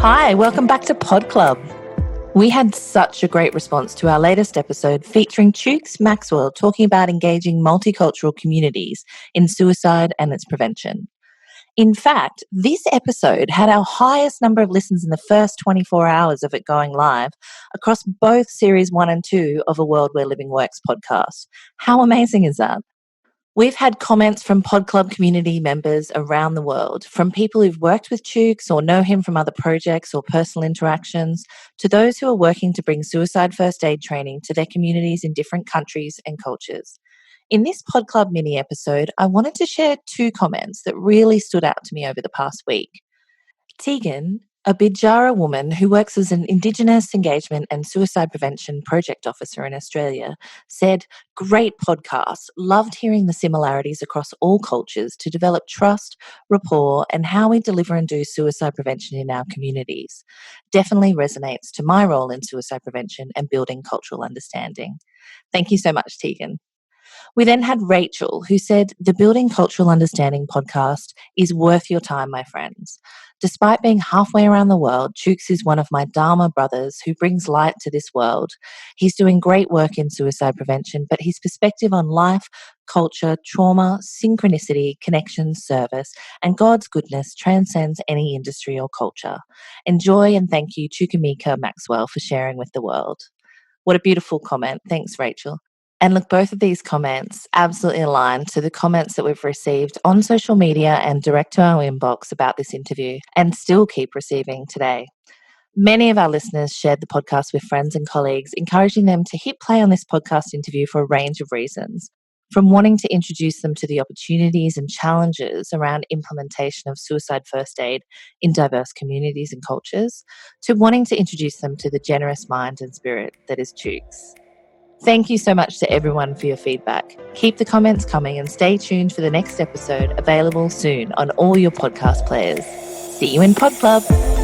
Hi, welcome back to Podclub. We had such a great response to our latest episode featuring Chukes, Maxwell talking about engaging multicultural communities in suicide and its prevention. In fact, this episode had our highest number of listens in the first 24 hours of it going live across both Series 1 and 2 of a World Where LivingWorks podcast. How amazing is that? We've had comments from Podclub community members around the world, from people who've worked with Chukes or know him from other projects or personal interactions, to those who are working to bring suicide first aid training to their communities in different countries and cultures. In this Podclub mini episode, I wanted to share 2 comments that really stood out to me over the past week. Tegan, a Bidjara woman who works as an Indigenous engagement and suicide prevention project officer in Australia, said, "Great podcast. Loved hearing the similarities across all cultures to develop trust, rapport, and how we deliver and do suicide prevention in our communities. Definitely resonates to my role in suicide prevention and building cultural understanding." Thank you so much, Tegan. We then had Rachel, who said, "The Building Cultural Understanding podcast is worth your time, my friends. Despite being halfway around the world, Chukes is one of my Dharma brothers who brings light to this world. He's doing great work in suicide prevention, but his perspective on life, culture, trauma, synchronicity, connection, service, and God's goodness transcends any industry or culture. Enjoy and thank you, Chukumeka Maxwell, for sharing with the world." What a beautiful comment. Thanks, Rachel. And look, both of these comments absolutely align to the comments that we've received on social media and direct to our inbox about this interview and still keep receiving today. Many of our listeners shared the podcast with friends and colleagues, encouraging them to hit play on this podcast interview for a range of reasons, from wanting to introduce them to the opportunities and challenges around implementation of suicide first aid in diverse communities and cultures, to wanting to introduce them to the generous mind and spirit that is Chukes. Thank you so much to everyone for your feedback. Keep the comments coming and stay tuned for the next episode, available soon on all your podcast players. See you in Podclub.